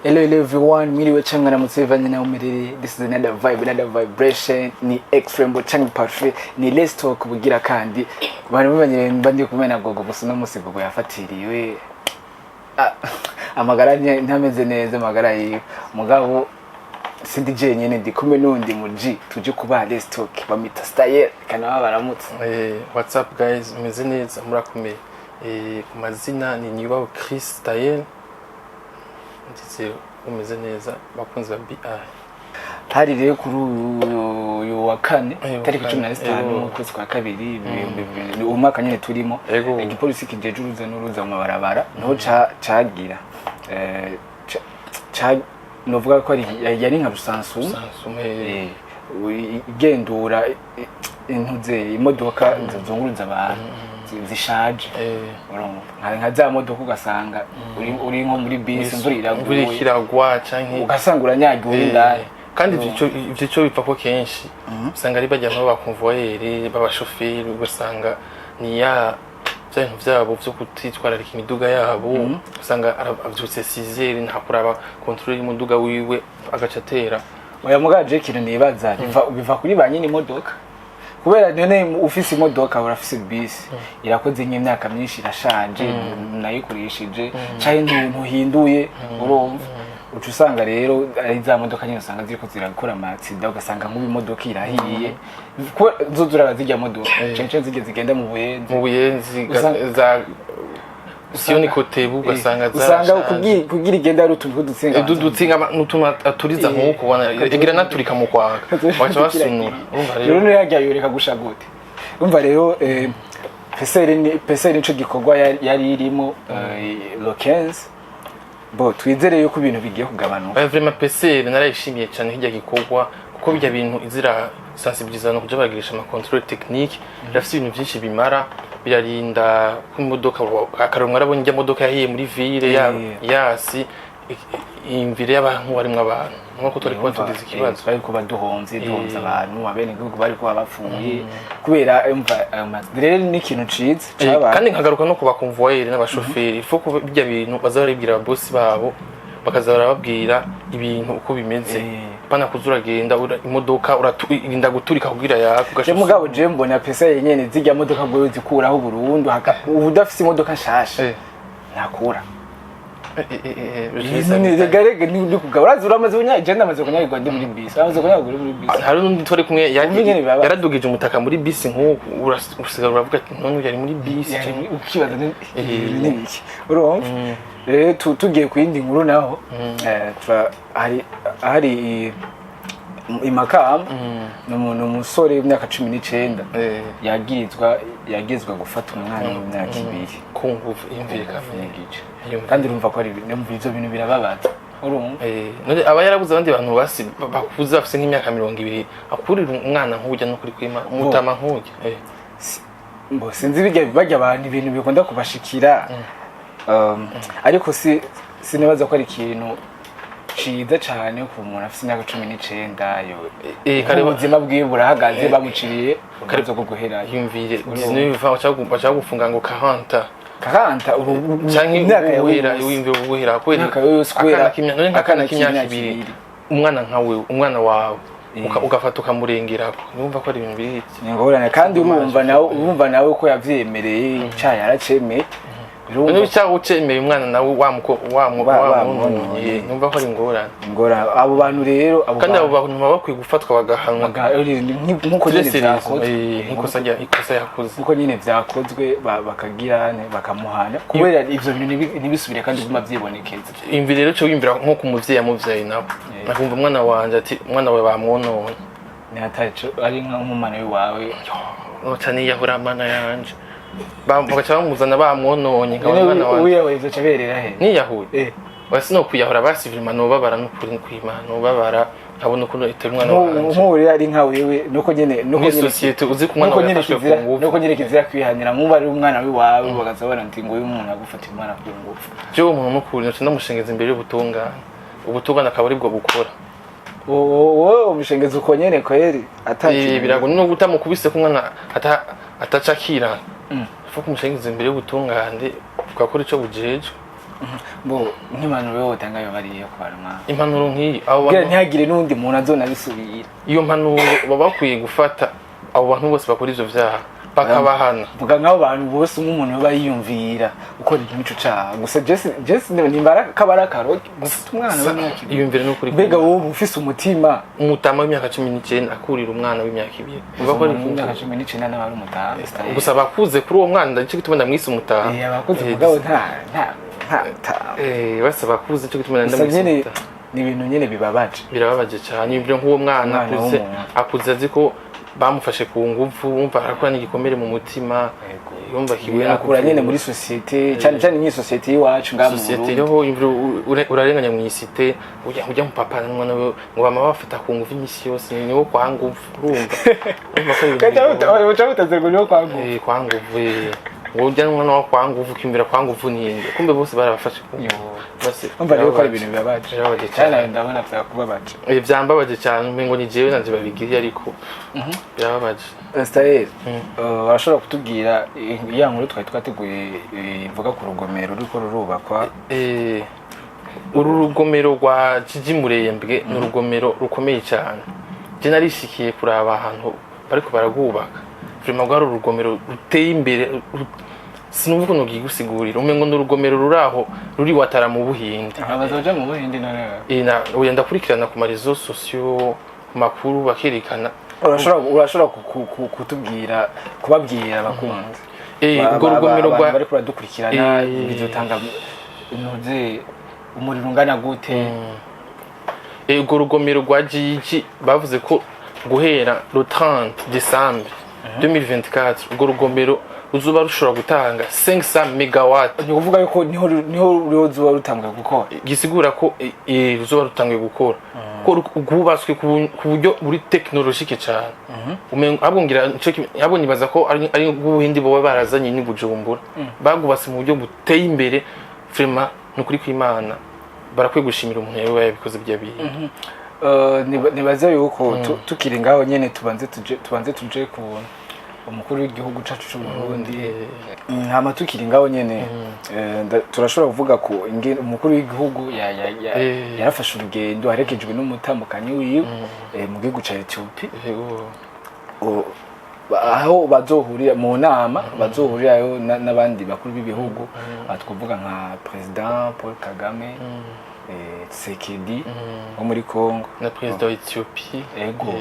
Hello everyone, mwiriwe changa na mutsevanye na umiriri. This is another vibe, another vibration. Ni extreme changa parfait. Ni let's talk bugira kandi. Bari bamenye mbandi kumena gogo gusa no musigo yafatiriwe. Amagara ntameze neza amagara yiwe. Mugabo sindi je nyene ndi kumwe nundi muji tuje kuba let's talk bamita style kana baramutse. What's up guys? Meze neza murakomeye. Ku mazina ni Nibaho Chris Style. Ndetse umeze neza bakunze ba BI. Hari rero kuri uyu wa kane tariki 15 kwezi kwa kabiri umwaka nyene turimo igipolisi kijeje uruza n'uruza mu mabarabara no cagira novuga ko yari nka rusansu igendura intuze imodoka zizunguruza abantu zishaje nka za modoka ugasanga uri nko muri bisi imvura kiragwa canke ugasanga uranyagiwe indani kandi ivyo cyo bipfa ko kenshi usanga ari bajyamo bakonvoyeri babashoferi ugasanga ni ya byantu vyabo byo kutitwararika imiduga yabo usanga avyutse 6h nta kuraba control y'umuduga wiwe agacatera oya mugaje kintu nibaza biva kuri banyine imodoka kubera none ufise imodoka urafise bisi irakoze nk'imyaka myinshi irashaje nayikurishije cyane ntuhinduye urumva ucu usanga rero ari za modoka nyine usanga ziriko zirakora amatsinda ugasanga nk'ubu imodoka irahiye ko zozura bazijya modoka cence zigenda mu buyenzi za Sioni kotebu ugasanga kugira igenda ari utuntu dutsinga n'utuma aturiza nk'uko ubona igira naturika mu kwaka wacha basunura urumva rero yajya yoreka gusha gute urumva rero peseri nico gikorwa yari irimo lokenzi bo twizere yuko ibintu bigiye kugabanuka vraiment peseri narayishimiye cyane hirya gikorwa kuko bijya bintu izira sensibilisation kuja bagirisha ama control technique rafise ibintu byinshi bimara birarinda kumodoka akaronka arabonye njya modoka yahiye muri ville yasi imvire y'abantu barimwe abantu nko turi kuba tugize ikibazo bari kuba duhonze abantu abene gihugu bari kuba bapfuye kubera rero ni ikintu ciza kandi nkagaruka no kuba convoyeur n'abashoferi fo bijya bintu bazaribwira boss babo bakazara babwira ibintu uko bimeze pana kuzuragenda imodoka uratinda guturika kugira yako mugabo je mbona pesa yenyene zijya modoka bwo zikuraho burundu udafise imodoka nshasha nakura garega ni kugabura zuramaze unyagenda amaze kunyagirwa ndi muri bisi amaze kunyagirwa muri bisi hari nundi tore kumwe yaradugije umutaka muri bisi nk'uko urusigara uravuga ati none yari muri bisi ukibaza n'iki urumva tugiye kuyindi nkuru naho hari imakam umusore w'imyaka 19 yagizwa gufata umwana w'imyaka 2 ku nguvu imvire kamenyigije kandi urumva ko ari ivyo bintu birababaza urumva none aba yarabuze abandi bantu basi bakuza afise nk'imyaka 20 akurira umwana nk'ujya no kuri kwima umutama nk'ujya mbo sinzi bijya abantu ibintu bikunda kubashikira ariko sinibaza ko ari ikintu ciza cyane ku muntu afite imyaka 19 yo kare ubuzima bwiwe burahagaze bamuciriye karezo ko guhera yumvire Disney biva bacha gufunga ngo 40 canke imyaka yawira yumvire guhera ko akana kimyaka 2 umwana nkawe umwana wawe ugafata ukamurengerako numva ko ari ibintu bihitse ngorane kandi urumva nawe ko yavyemereye cyaya yaracemeye None cyaho ucemeye umwana nawe wamubonye numva ko ari ingorane abo bantu rero kandi abo bantu bakwiye gufatwa bagahanwa nkuko nyine vyakozwe ikosa yakoze nkuko nyine vyakozwe bakagira bakamuhana kubera ivyo bintu nibisubire kandi guma vyibonekeza imvi rero cyo wimvira nko ku muvyeyi amuvyaye nawe nakumva umwana wanje ati umwana we bamwonone ni ataco ari nk'umwana wawe cyane yahura mana yanje bagacha bamuzana bamwononye nk'abana wawe uyawezo caberera he niyahuye wasi no kuyahura basivima no babara no kuri kwimana no babara abona ukuntu itera umwana wawe nk'uri ari nka wewe nuko nyene societe uzi kumwana wawe afashwe ku ngufu nuko nyene kizira kwihanira mu bari umwana wawe bagazabana nti ngo uyu muntu agufata umwana ku ngufu cyo umuntu mukuri no ndamushengeza imbere ubutungana akaba ari bwo bukora umushengeza uko nyene kweri ataki birago no gutamukubise ku mwana atacakira fuko umushengeza imbere y'ubutungane ukakora ico bujeje bo nk'impanuro yo utanga yo bariye ku bantu mwa impanuro nk'iyi abo kugira ntihagire n'undi muntu azonabisubira iyo mpanuro baba bakwiye gufata abo bantu bose bakora ivyo vyaha bakabahana vuga nk'abo bantu bose nk'umuntu yoba yiyumvira ukora igico caha gusa Jesse nimbara kabara karoti gufata umwana w'imyaka iyumvire no kuri mbega wowe ufise umutima umutama w'imyaka 19 akurira umwana w'imyaka 2 ugakora imyaka 19 n'abari umutama gusa bakuze kuri uwo mwana nicyo gituma ndamwise umutama abakuze mugabo nta basa bakuze cyo gituma ndamwise umutama ni ibintu nyene birababaje cyane ibyo nk'uwo mwana akuze azi ko bamufashe ku nguvu umva arakora n'igikomere mu mutima yumva kibuye akura nyene muri societe cyane cyane ni societe yiwacu ngamu societe yoho urarenganya mu isite ujya mu papa n'umwana we ngo bama bafata ku nguvu imisi yose niwo kwa nguvu urumva uca utazerwa niwo kwa nguvu kwa nguvu ujya n'umwana wa kwa nguvu kimbira kwa nguvu ninde kumbe bose barabafashe ku bose umva rero ko ari ibintu bibabaje cyane ndabona byakubabaje byambabaje cyane ngo ni jewe nanje babigiriye ariko birababaje Style washobora kutubwira ya nkuru twateguye ivuga ku rugomero ruriko rurubakwa uru rugomero rwa Murembwe ni urugomero rukomeye cyane je narishikiye kuraba ahantu bariko baragubaka vraiment rwa urugomero ruteye imbere sinuvuga no gigusigurira umengo n'urugomero ruraho ruri watara mu Buhinde abazoja mu Buhinde na oya ndakurikirana ku marezo sociaux makuru bakerekana urashobora kutubwira kubabwira abakunzi ubwo rugomero rwa bari kuradukurikirana bizotanga intuze umuriro ungana gute ubwo rugomero rwa Gigi bavuze ko guhera le 30 décembre 2024 ubwo rugomero ruzuba rushobora gutanga 500 megawatt ni kuvuga yuko niho ruzuba rutanguye gukora gisigura ko ruzuba rutanguye gukora ko rwubatswe ku buryo buri technologique cyane abongira abo nibaza ko ari Buhindi bo barazanye ni Bujumbura bagubatse mu buryo buteye imbere vraiment nukuri kw'Imana barakwiye gushimira umuntu yawe yabikoze bya bintu nibaza yuko tukiri ngaho nyene tubanze tuje ku umukuru w'igihugu cacu cy'u Burundi hama tukiri ngaho nyene turashobora kuvuga ko umukuru w'igihugu yarafashe urugendo arekejwe n'umutambukanyi wiwe mu gihugu ca Ethiopia aho bazohurira mu nama bazohurirayo n'abandi bakuru b'ibihugu twavuga nka president Paul Kagame Tshisekedi wo muri Congo na president wa Ethiopia ego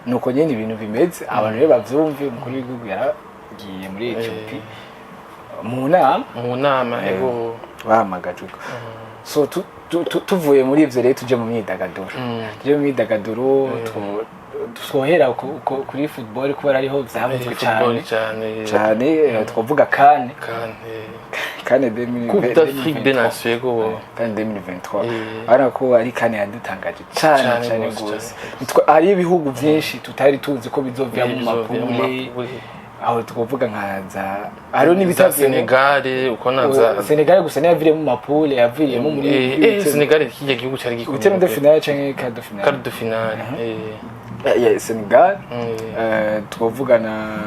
nuko nyene ibintu bimeze abantu rero bavyumve umukuru w'igihugu yaragiye muri Ethiopia mu nama ego bahamagajwe so tuvuye muri ivyo rero tuje mu myidagaduro twohera kuri football kubera ariho vyavuzwe cyane twavuga kane Coupe d'Afrique des Nations ego kane 2023 ariko ari kane yadutangaje cyane gose ari ibihugu byinshi tutari tuzi ko bizovya mu mapule aho twavuga nkaza hariho n'ibitavye Senegal uko naza Senegal gusa n'yaviriye mu mapule yaviriyemo muri Senegal kijya gihugu cyari gikomeye gutera de finale canke quart de finale Senegal twavuga na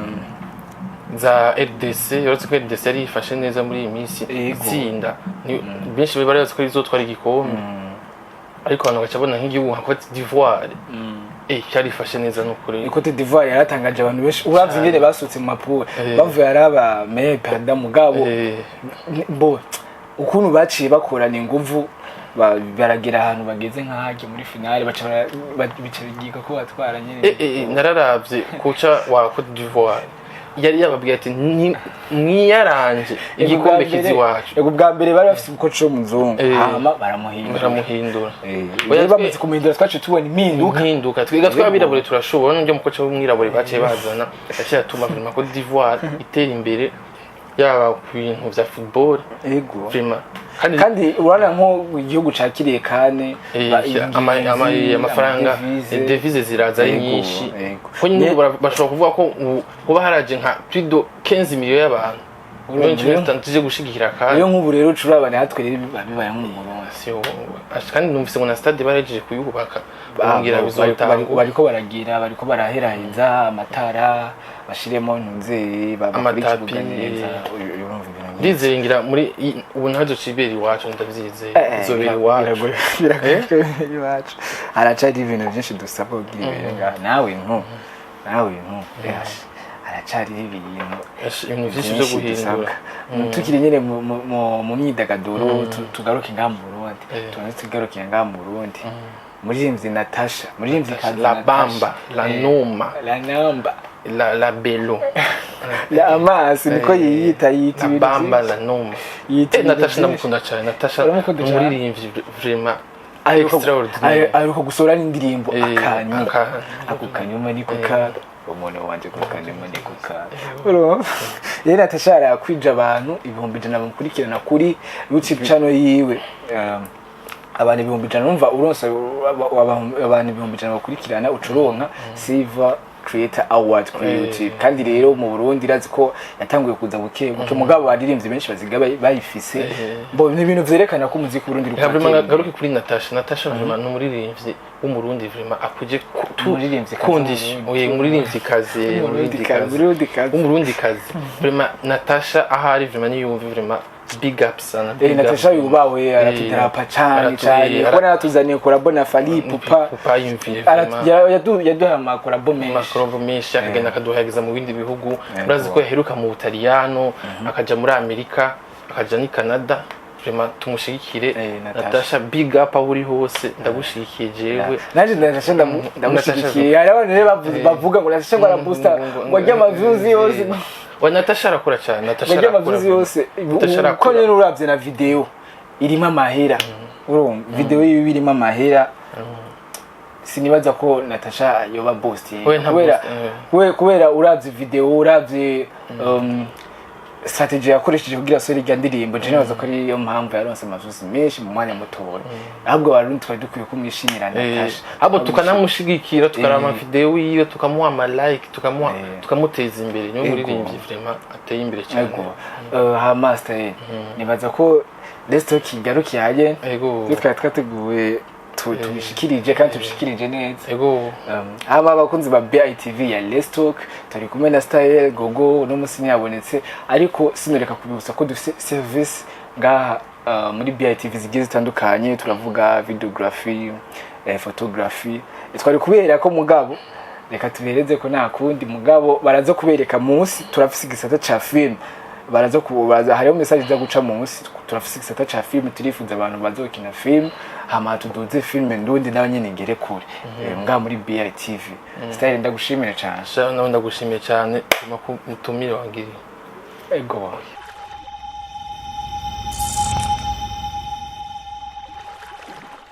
za RDC yoretse ko RDC yari ifashe neza muri iyi minsi itsinda benshi bari bazi ko izotwara igikombe ariko abantu bacabona nk'igihugu nka Cote d'Ivoire cyari ifashe neza n'ukuri Cote d'Ivoire yaratangaje abantu benshi uravye ingene basutse mu mapure bavuye araba meilleur perdant mugabo bo ukuntu baciye bakorana inguvu baragira ahantu bageze nk'ahage muri finale bicagiga ko batwara nyene nararavye kocha wa Cote d'Ivoire yari yababwiye ati mwiyaranje igikombe kizi wacu ego bwa mbere bari bafite umukoci w'umuzungu hama baramuhindura oya bamaze kumuhindura twace tubona impinduka twiga twabirabure turashobora n'undi mukoci w'umwirabure baciye bazana yaciye atuma vraiment Cote d'Ivoire itera imbere yaba ku bintu vya football ego vraiment kandi urana nko igihugu cakiriye kane amafaranga devise ziraza ari nyinshi ko nyine bashobora kuvuga ko kuba haraje nka plus de 15 millions y'abantu tuje gushigikira kandi iyo nk'ubu rero curabane hatwe rero bibaye nk'umurongo kandi numvise ngo na stade barajeje kuyubaka bongera bizotanga bariko baraheraheza amatara bashiremo ntunze amatapi ndiziringira muri ubu ntazo cibera iwacu ndavyizeye izobera iwacu biragoye iwacu haracari ibintu byinshi dusabwa kugira ibintu nawe haracari ibintu byinshi byo guhindura tukiri nyine mu myidagaduro tugaruke ngaha mu Burundi tugaruke ngaha mu Burundi muririmbyi Natasha muririmbyi la bamba la noma la belo la amasi niko yiyita la bamba la noma Natasha ndamukunda cyane Natasha umuririmbyi vraiment ariko gusora n'indirimbo ako kanyuma niko ka umuntu wanje ko kanyuma niko ka rero Natasha arakwija abantu 100 bamukurikirana kuri YouTube channel yiwe abantu 100 numva uronse abantu 100 bakurikirana ucuronka Silver Creator Award kuri YouTube kandi rero mu Burundi irazi ko yatanguye kuza buke mugabo baririmbye benshi baziga bayifise bo ni ibintu vyerekana ko umuziki Burundi rukwiriye garuke kuri Natasha vraiment n'umuririmbyi w'umurundi vraiment akuje kundisha umuririmbyi kazi umurundi kazi vraiment Natasha ahari vraiment niyumva vraiment big ups sana Natasha yubawe aratudrapa cyane ko natuzaniye korabona Fali pupa yumviye yaduha makorabo menshi akagenda akaduhagiza mu bindi bihugu urazi ko yaheruka mu Butaliyano akaja muri Amerika akaja ni Canada vraiment tumushigikire Natasha big up aho uri hose ndagushigikiye jewe naje Natasha ndamushigikiye hari abantu bavuga ngo Natasha ngo arabusta ngo ajya amavyuzi yose Natasha arakora cyane Natasha arakora amavyuzi yose ko rero uravye na video irimo amahera urumva video irimo amahera sinibaza ko Natasha yoba boss kubera uravye video uravye strategy yakoresheje kugira sori rya ndirimbo je nabaza ko ari yo mpamvu yaronse amavuzi menshi mu mwanya mutoya ahubwo barundi twari dukwiye kumwishimira Natasha ahubwo tukanamushigikira tukarama video yiwe tukamuha ama like tukamuteza imbere niyo muririmbyi vraiment ateye imbere cyane ha master nibaza ko let's talk igarukiye haje twateguye tubishikirije kandi tubishikirije neza aba bakunzi ba BITV ya Let's Talk tari kumwe na Style Gogo no musi nyabonetse ariko sinoreka kubibutsa ko dufite service ngaha muri BITV zigize zitandukanye turavuga videography photography twari kubera ko mugabo reka tubereze ko nta kundi mugabo baraza kubereka munsi turafise igisata ca film baraza kubaza hariho message za guca munsi turafise igisata ca film turifuza abantu bazokina film hama tuduze film ndundi nawe nyene ngere kure nga muri BITV Style ndagushimira cyane ndagushimiye cyane mutumire wangiriye ego